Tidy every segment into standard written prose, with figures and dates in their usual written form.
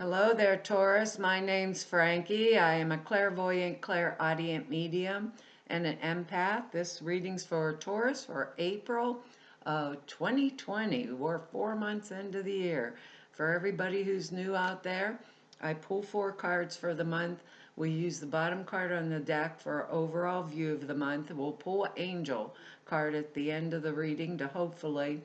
Hello there, Taurus. My name's Frankie. I am a clairvoyant, clairaudient medium, and an empath. This reading's for Taurus for April of 2020. We're 4 months into the year. For everybody who's new out there, I pull 4 cards for the month. We use the bottom card on the deck for our overall view of the month. We'll pull an angel card at the end of the reading to hopefully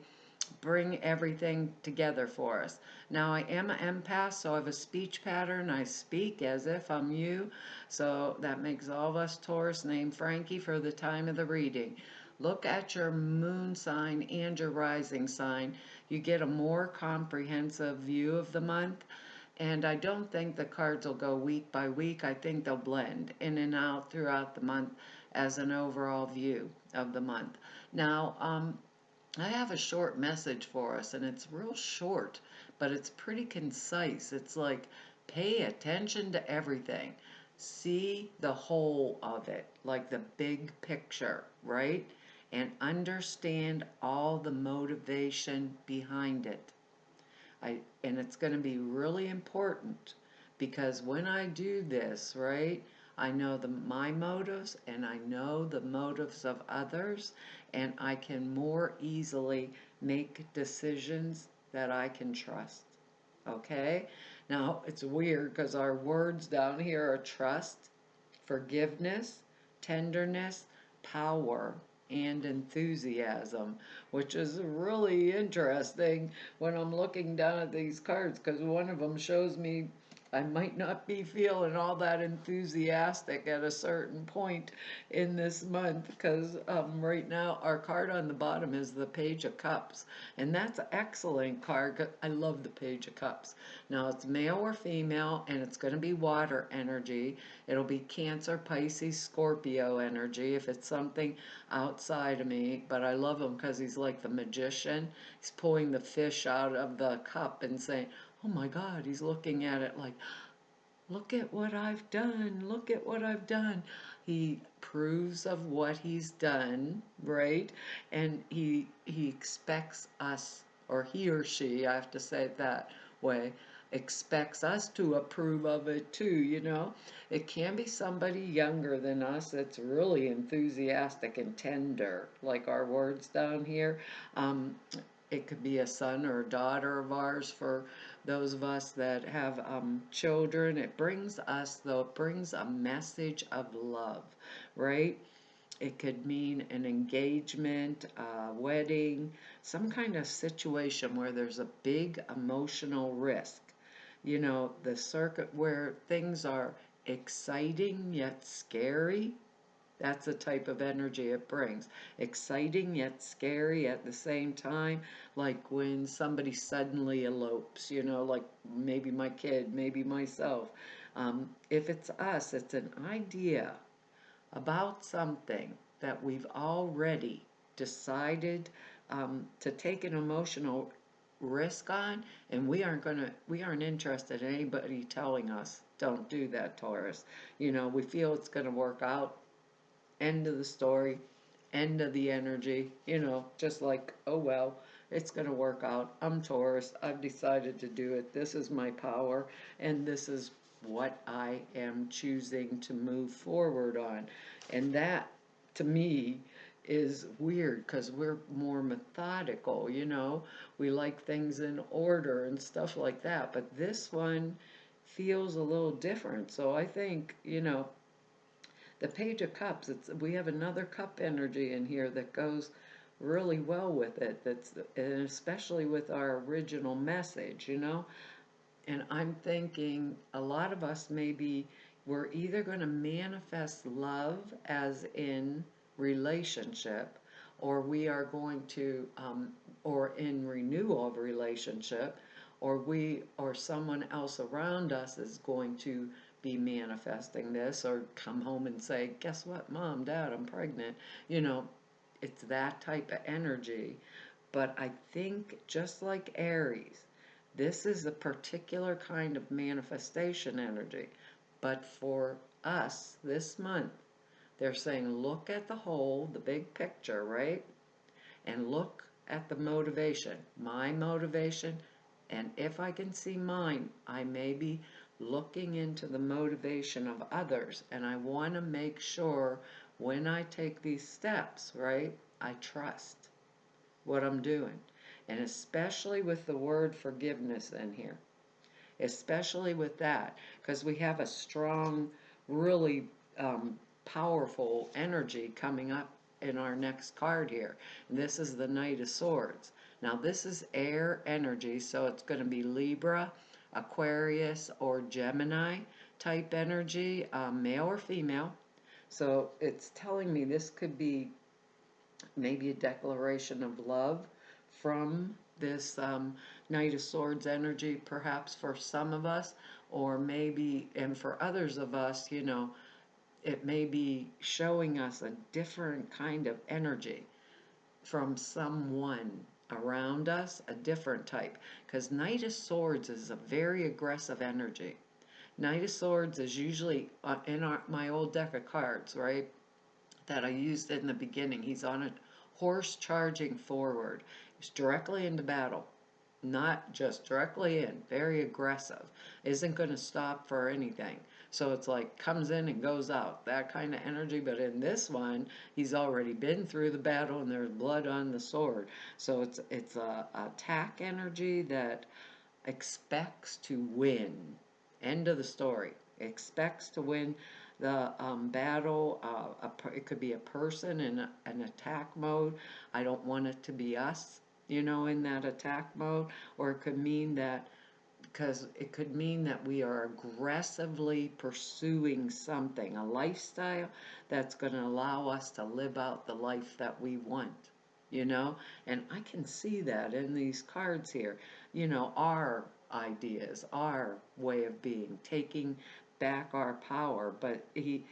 bring everything together for us. Now, I am an empath, so I have a speech pattern. I speak as if I'm you, so that makes all of us Taurus named Frankie for the time of the reading. Look at your moon sign and your rising sign. You get a more comprehensive view of the month. And I don't think the cards will go week by week. I think they'll blend in and out throughout the month as an overall view of the month. Now, I have a short message for us, and it's real short, but it's pretty concise. It's like, pay attention to everything. See the whole of it, like the big picture, right? And understand all the motivation behind it. And it's going to be really important because when I do this, right, I know my motives and I know the motives of others, and I can more easily make decisions that I can trust. Okay? Now, it's weird because our words down here are trust, forgiveness, tenderness, power, and enthusiasm, which is really interesting when I'm looking down at these cards because one of them shows me I might not be feeling all that enthusiastic at a certain point in this month because right now our card on the bottom is the Page of Cups, and that's an excellent card. I love the Page of Cups. Now it's male or female, and it's going to be water energy. It'll be Cancer, Pisces, Scorpio energy if it's something outside of me, but I love him because he's like the magician. He's pulling the fish out of the cup and saying, oh my God, he's looking at it like, look at what I've done, look at what I've done. He proves of what he's done, right? And he expects us, or he or she, I have to say it that way, expects us to approve of it too, you know? It can be somebody younger than us that's really enthusiastic and tender, like our words down here. Um, it could be a son or a daughter of ours for those of us that have children. It brings us, though, it brings a message of love, right? It could mean an engagement, a wedding, some kind of situation where there's a big emotional risk. You know, the circuit where things are exciting yet scary. That's the type of energy it brings. Exciting yet scary at the same time, like when somebody suddenly elopes, you know, like maybe my kid, maybe myself. If it's us, it's an idea about something that we've already decided to take an emotional risk on, and we aren't interested in anybody telling us don't do that, Taurus. You know, we feel it's going to work out. End of the story, end of the energy, you know, just like, oh well, it's going to work out. I'm Taurus. I've decided to do it. This is my power, and this is what I am choosing to move forward on. And that, to me, is weird because we're more methodical, you know. We like things in order and stuff like that. But this one feels a little different. So I think, you know, the Page of Cups, we have another cup energy in here that goes really well with it. And especially with our original message, you know. And I'm thinking a lot of us maybe we're either going to manifest love as in relationship, or we are going to, or in renewal of relationship, or we or someone else around us is going to be manifesting this, or come home and say, guess what, mom, dad, I'm pregnant. You know, it's that type of energy. But I think just like Aries, this is a particular kind of manifestation energy. But for us this month, they're saying look at the whole, the big picture, right? And look at the motivation. My motivation, And if I can see mine, I may be looking into the motivation of others. And I want to make sure when I take these steps, right, I trust what I'm doing. And especially with the word forgiveness in here, especially with that, because we have a strong, really powerful energy coming up in our next card here. And this is the Knight of Swords. Now, this is air energy, so it's going to be Libra, Aquarius, or Gemini type energy, male or female. So it's telling me this could be maybe a declaration of love from this Knight of Swords energy, perhaps for some of us, or maybe, and for others of us, you know, it may be showing us a different kind of energy from someone around us, a different type. Because Knight of Swords is a very aggressive energy. Knight of Swords is usually in my old deck of cards, right? That I used in the beginning. He's on a horse charging forward. He's directly into battle, not just directly in, very aggressive. Isn't going to stop for anything. So it's like comes in and goes out, that kind of energy. But in this one, he's already been through the battle and there's blood on the sword. So it's a attack energy that expects to win. End of the story. Expects to win the battle. It could be a person in an attack mode. I don't want it to be us, you know, in that attack mode. Or it could mean that, because it could mean that we are aggressively pursuing something, a lifestyle that's going to allow us to live out the life that we want, you know? And I can see that in these cards here, you know, our ideas, our way of being, taking back our power. But he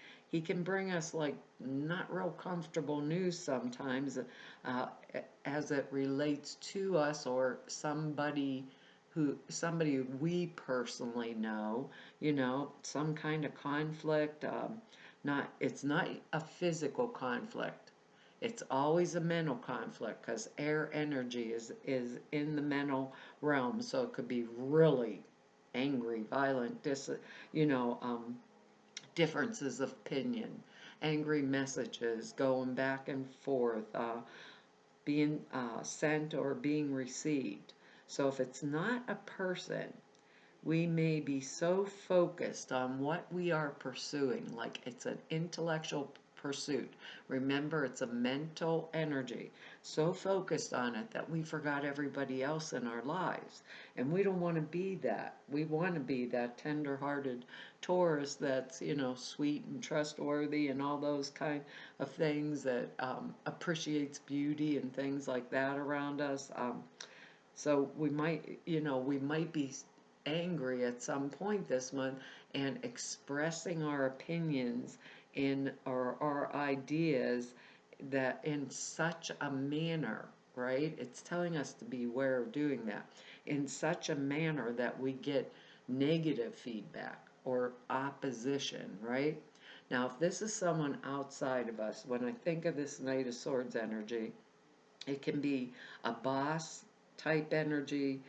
can bring us like not real comfortable news sometimes, uh, as it relates to us or somebody we personally know, you know, some kind of conflict. It's not a physical conflict. It's always a mental conflict, because air energy is in the mental realm. So it could be really angry, violent, you know, differences of opinion, angry messages going back and forth, being sent or being received. So if it's not a person, we may be so focused on what we are pursuing, like it's an intellectual pursuit. Remember, it's a mental energy. So focused on it that we forgot everybody else in our lives. And we don't want to be that. We want to be that tender-hearted Taurus that's, you know, sweet and trustworthy and all those kind of things, that appreciates beauty and things like that around us. So we might, you know, we might be angry at some point this month and expressing our opinions in our ideas, that in such a manner, right? It's telling us to beware of doing that in such a manner that we get negative feedback or opposition, right? Now, if this is someone outside of us, when I think of this Knight of Swords energy, it can be a boss type energy,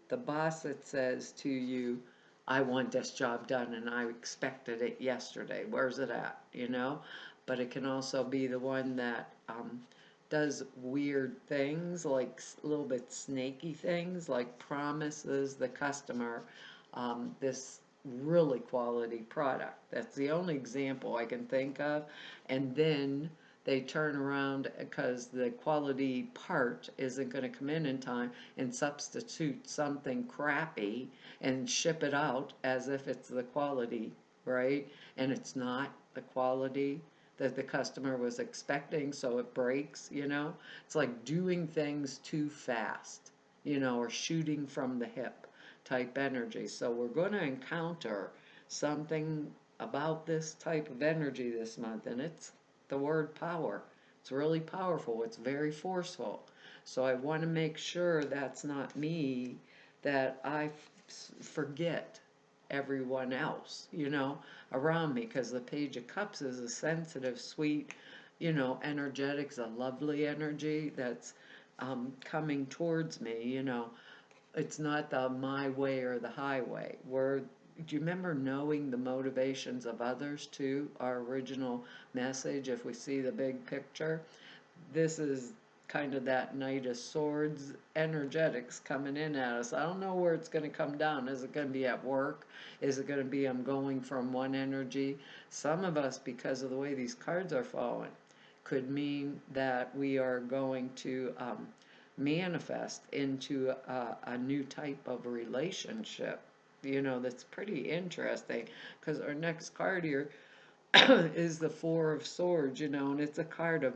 the boss that says to you, I want this job done and I expected it yesterday. Where's it at? You know? But it can also be the one that does weird things, like a little bit snaky things, like promises the customer this really quality product. That's the only example I can think of. And then they turn around because the quality part isn't going to come in time, and substitute something crappy and ship it out as if it's the quality, right? And it's not the quality that the customer was expecting, so it breaks, you know? It's like doing things too fast, you know, or shooting from the hip type energy. So we're going to encounter something about this type of energy this month, and it's the word power. It's really powerful. It's very forceful. So I want to make sure that's not me, that I forget everyone else, you know, around me, because the Page of Cups is a sensitive, sweet, you know, energetics, a lovely energy that's coming towards me, you know. it's not the my way or the highway. Do you remember knowing the motivations of others too? Our original message, if we see the big picture, this is kind of that Knight of Swords energetics coming in at us. I don't know where it's going to come down. Is it going to be at work? Is it going to be I'm going from one energy? Some of us, because of the way these cards are falling, could mean that we are going to manifest into a new type of relationship. That's pretty interesting because our next card here is the Four of Swords, and it's a card of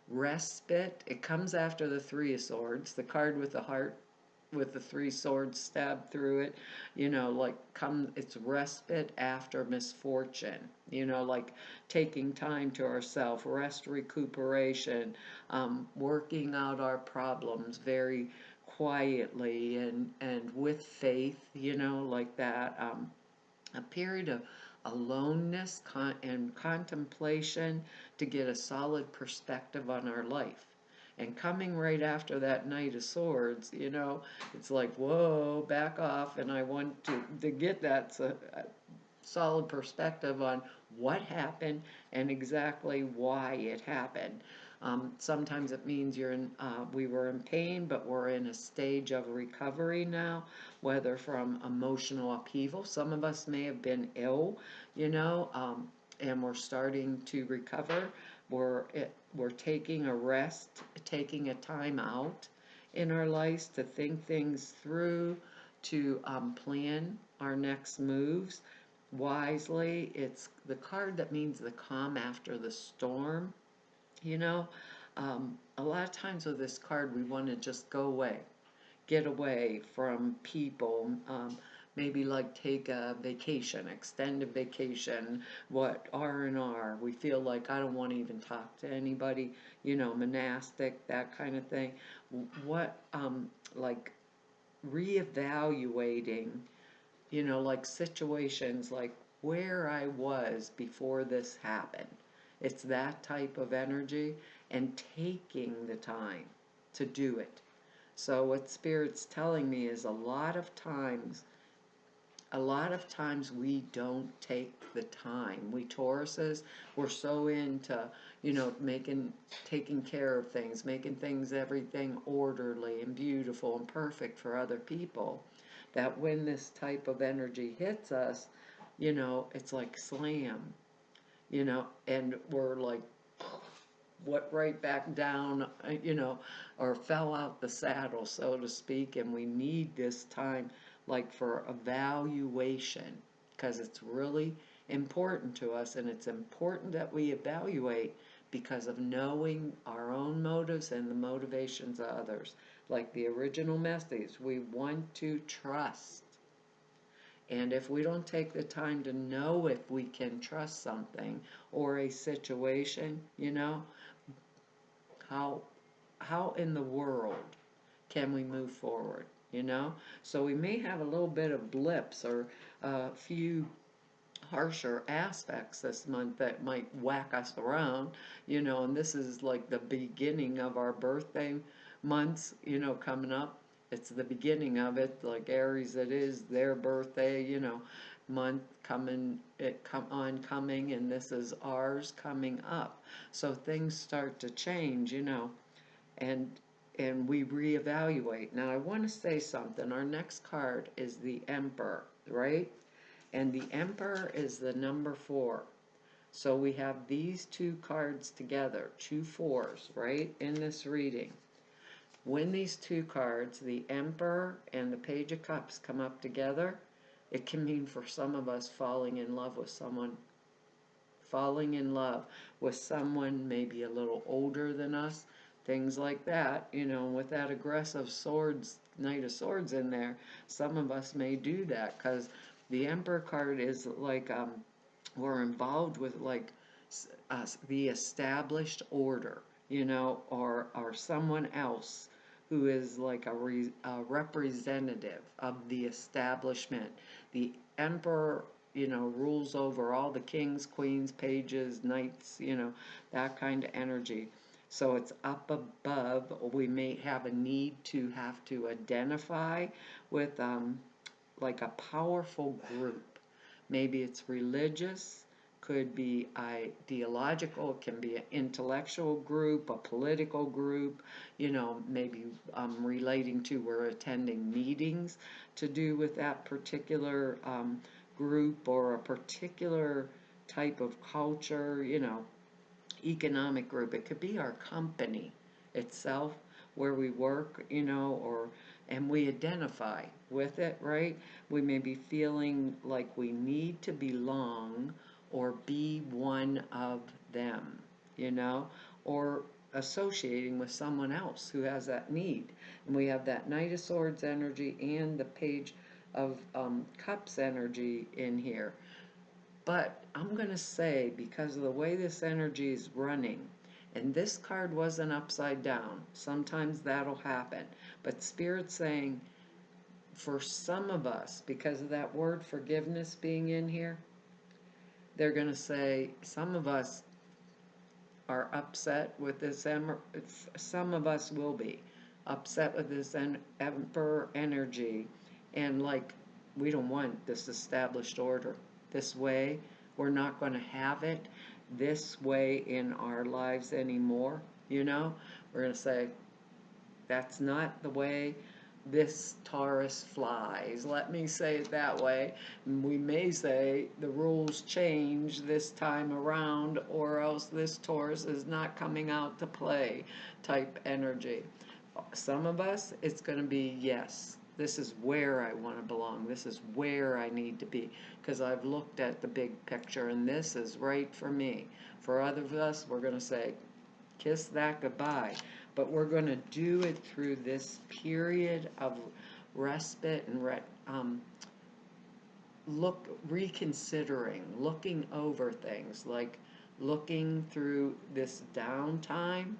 respite. It comes after the Three of Swords, the card with the heart with the three swords stabbed through it, it's respite after misfortune, like taking time to ourselves, rest, recuperation, working out our problems very quietly and with faith, like that. A period of aloneness and contemplation to get a solid perspective on our life. And coming right after that Knight of Swords, it's like, whoa, back off. And I want to get that solid perspective on what happened and exactly why it happened. Sometimes it means we were in pain, but we're in a stage of recovery now, whether from emotional upheaval. Some of us may have been ill, and we're starting to recover. We're taking a rest, taking a time out in our lives to think things through, to plan our next moves wisely. It's the card that means the calm after the storm. You know, a lot of times with this card, we want to just go away, get away from people, maybe like take a vacation, extended vacation, what R&R. We feel like I don't want to even talk to anybody, monastic, that kind of thing. What, like reevaluating, like situations like where I was before this happened. It's that type of energy and taking the time to do it. So what Spirit's telling me is a lot of times we don't take the time. We Tauruses, we're so into, taking care of things, making things, everything orderly and beautiful and perfect for other people, that when this type of energy hits us, it's like slam, and we're like, what, right back down, or fell out the saddle, so to speak, and we need this time like for evaluation because it's really important to us, and it's important that we evaluate because of knowing our own motives and the motivations of others. Like the original message, we want to trust. And if we don't take the time to know if we can trust something or a situation, how how in the world can we move forward, So we may have a little bit of blips or a few harsher aspects this month that might whack us around, and this is like the beginning of our birthday months, coming up. It's the beginning of it, like Aries, it is their birthday, month coming, and this is ours coming up. So things start to change, and we reevaluate. Now I want to say something. Our next card is the Emperor, right? And the Emperor is the number 4. So we have these two cards together, 2 4s, right, in this reading. When these two cards, the Emperor and the Page of Cups, come up together, it can mean for some of us falling in love with someone. Falling in love with someone maybe a little older than us, things like that, with that aggressive swords, Knight of Swords in there, some of us may do that because the Emperor card is like we're involved with like the established order, or someone else who is like a representative of the establishment. The Emperor, rules over all the kings, queens, pages, knights, that kind of energy. So it's up above. We may have a need to have to identify with like a powerful group. Maybe it's religious, could be ideological, it can be an intellectual group, a political group, maybe relating to we're attending meetings to do with that particular group or a particular type of culture, economic group. It could be our company itself where we work, or and we identify with it, right? We may be feeling like we need to belong or be one of them, you know, or associating with someone else who has that need. And we have that Knight of Swords energy and the Page of Cups energy in here. But I'm going to say, because of the way this energy is running, and this card wasn't upside down, sometimes that'll happen. But Spirit's saying, for some of us, because of that word forgiveness being in here, they're going to say, some of us are upset with this, some of us will be upset with this Emperor energy, and like, we don't want this established order this way. We're not going to have it this way in our lives anymore. We're going to say, that's not the way this Taurus flies. Let me say it that way. We may say the rules change this time around, or else this Taurus is not coming out to play type energy. Some of us, it's going to be, yes, this is where I want to belong. This is where I need to be, because I've looked at the big picture and this is right for me. For other of us, we're going to say, kiss that goodbye. But we're going to do it through this period of respite and reconsidering, looking over things, like looking through this downtime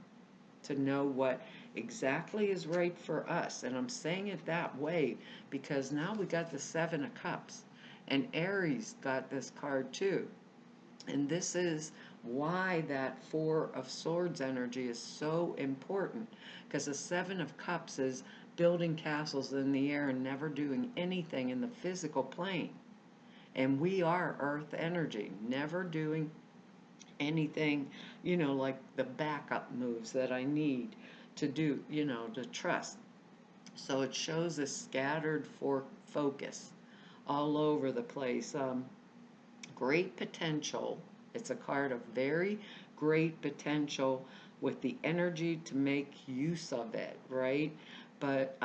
to know what exactly is right for us. And I'm saying it that way because now we got the Seven of Cups, and Aries got this card too. And this is why that Four of Swords energy is so important, because the Seven of Cups is building castles in the air and never doing anything in the physical plane. And we are earth energy, never doing anything, like the backup moves that I need to do, to trust. So it shows a scattered focus all over the place. Great potential. It's a card of very great potential with the energy to make use of it, right? But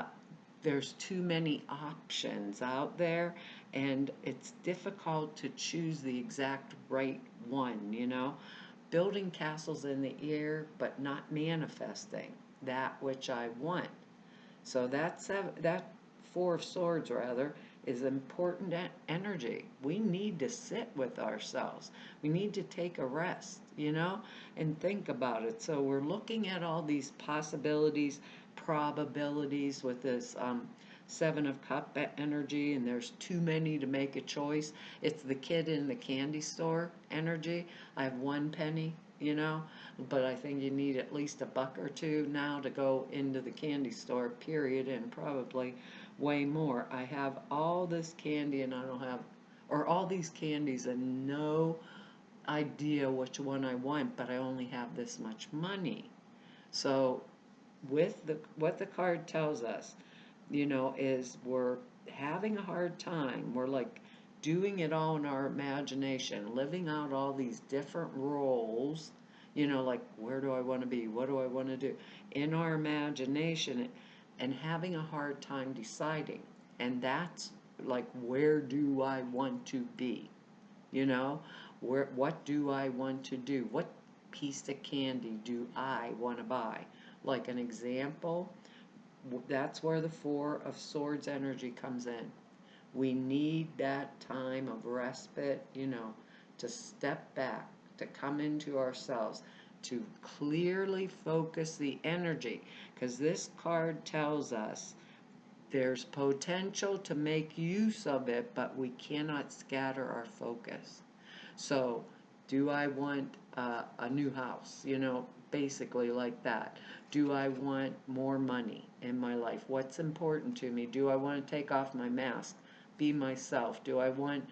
there's too many options out there, and it's difficult to choose the exact right one. Building castles in the air, but not manifesting that which I want. So that Four of Swords, rather, is important energy. We need to sit with ourselves. We need to take a rest, and think about it. So we're looking at all these possibilities, probabilities with this Seven of Cup energy, and there's too many to make a choice. It's the kid in the candy store energy. I have 1 penny, but I think you need at least a buck or two now to go into the candy store, period, and probably way more. I have all this candy and I don't have, or all these candies and no idea which one I want, but I only have this much money. So with what the card tells us, is we're having a hard time. We're like doing it all in our imagination, living out all these different roles, like where do I want to be? What do I want to do? In our imagination, and having a hard time deciding. And that's like, where do I want to be? What do I want to do? What piece of candy do I want to buy? Like an example, that's where the Four of Swords energy comes in. We need that time of respite, to step back, to come into ourselves, to clearly focus the energy, because this card tells us there's potential to make use of it, but we cannot scatter our focus. So, do I want a new house? basically like that. Do I want more money in my life? What's important to me? Do I want to take off my mask, be myself? Do I want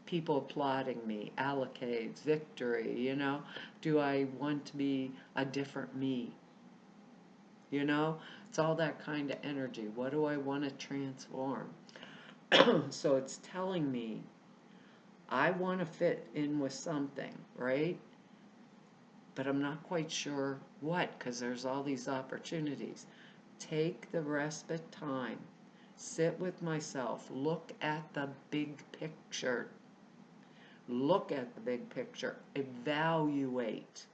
people applauding me, allocades, victory, you know? Do I want to be a different me? You know, it's all that kind of energy. What do I want to transform? So it's telling me I want to fit in with something, right? But I'm not quite sure what, because there's all these opportunities. Take the respite time, sit with myself, look at the big picture. Look at the big picture, evaluate.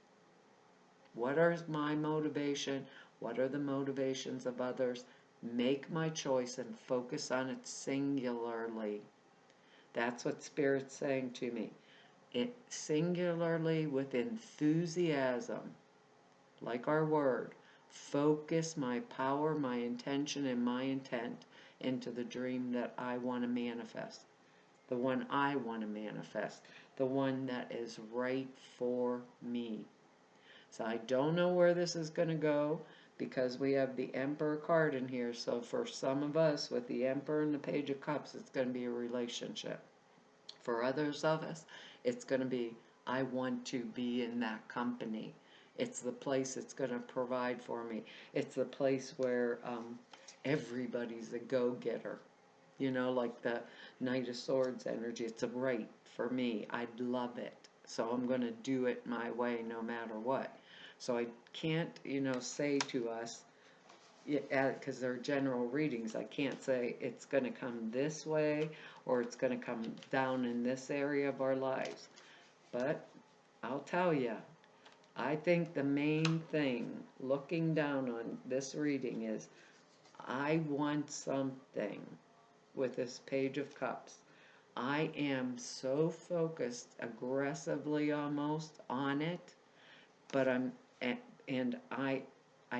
What are my motivation? What are the motivations of others? Make my choice and focus on it singularly. That's what Spirit's saying to me. It singularly with enthusiasm, like our word, focus my power, my intention, and my intent into the dream that I want to manifest, the one I want to manifest, the one that is right for me. So I don't know where this is going to go because we have the Emperor card in here. So for some of us with the Emperor and the Page of Cups, it's going to be a relationship. For others of us, it's going to be, I want to be in that company. It's the place that's going to provide for me. It's the place where everybody's a go-getter. You know, like the Knight of Swords energy. It's a right for me. I love it. So I'm going to do it my way no matter what. So I can't, say to us, because they're general readings, I can't say it's going to come this way or it's going to come down in this area of our lives. But I'll tell you, I think the main thing looking down on this reading is I want something with this Page of Cups. I am so focused, aggressively almost, on it, but I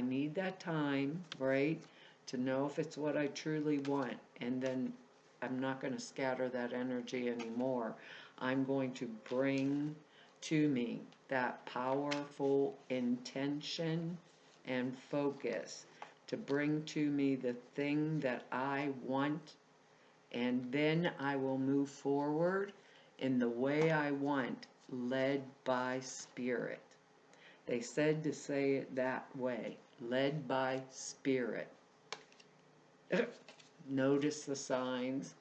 need that time, right, to know if it's what I truly want, and then I'm not going to scatter that energy anymore. I'm going to bring to me that powerful intention and focus to bring to me the thing that I want, and then I will move forward in the way I want, led by Spirit. They said to say it that way, led by Spirit. Notice the signs.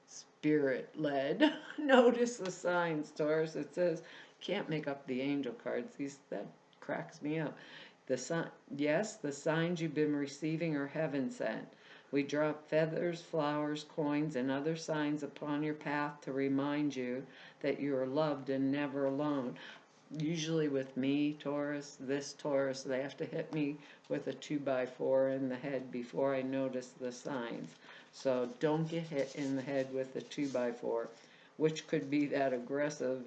Spirit led. Notice the signs, Taurus. It says, can't make up the angel cards. That cracks me up. Yes, the signs you've been receiving are heaven sent. We drop feathers, flowers, coins, and other signs upon your path to remind you that you are loved and never alone. Usually with me, Taurus, they have to hit me with a 2x4 in the head before I notice the signs. So don't get hit in the head with a 2x4, which could be that aggressive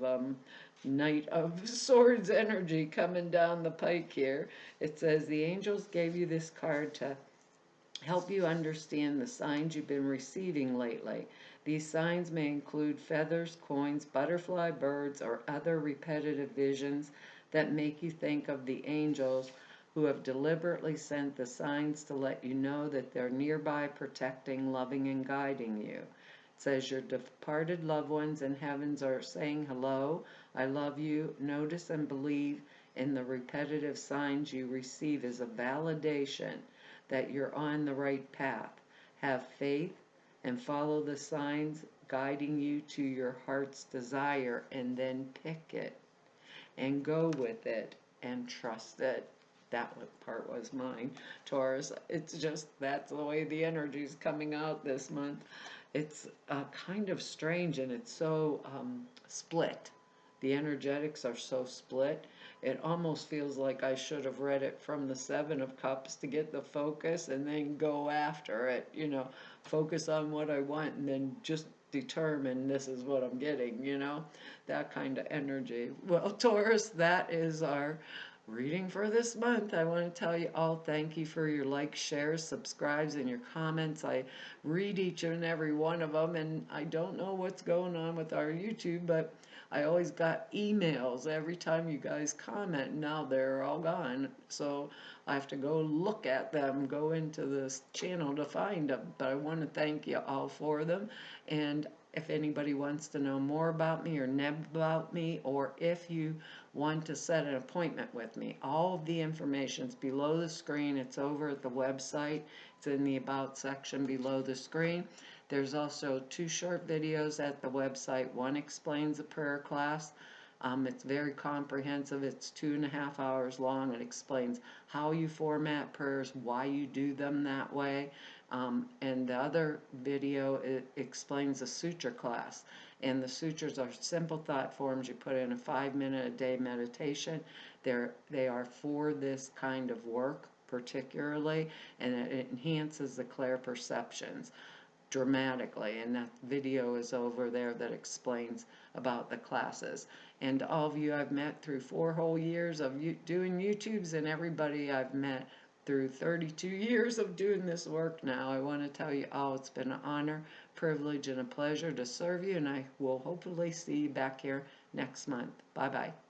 Knight of Swords energy coming down the pike here. It says the angels gave you this card to help you understand the signs you've been receiving lately. These signs may include feathers, coins, butterfly, birds, or other repetitive visions that make you think of the angels who have deliberately sent the signs to let you know that they're nearby, protecting, loving, and guiding you. It says your departed loved ones in heavens are saying hello, I love you. Notice and believe in the repetitive signs you receive as a validation that you're on the right path. Have faith and follow the signs guiding you to your heart's desire, and then pick it and go with it and trust it. That part was mine, Taurus. It's just, that's the way the energy's coming out this month. It's kind of strange, and it's so split. The energetics are so split. It almost feels like I should have read it from the Seven of Cups to get the focus and then go after it, focus on what I want and then just determine this is what I'm getting, that kind of energy. Well, Taurus, that is our reading for this month, I want to tell you all thank you for your likes, shares, subscribes, and your comments. I read each and every one of them, and I don't know what's going on with our YouTube, but I always got emails every time you guys comment. Now they're all gone, so I have to go look at them, go into this channel to find them. But I want to thank you all for them, and if anybody wants to know more about me or about me, or if you want to set an appointment with me, all of the information is below the screen. It's over at the website. It's in the About section below the screen. There's also 2 short videos at the website. One explains the prayer class. It's very comprehensive. It's 2.5 hours long. It explains how you format prayers, why you do them that way. And the other video, it explains the sutra class. And the sutras are simple thought forms. You put in a 5-minute a day meditation. They are for this kind of work particularly, and it enhances the clear perceptions dramatically. And that video is over there that explains about the classes. And all of you I've met through 4 whole years of doing YouTubes, and everybody I've met through 32 years of doing this work now. I want to tell you all it's been an honor, privilege, and a pleasure to serve you, and I will hopefully see you back here next month. Bye-bye.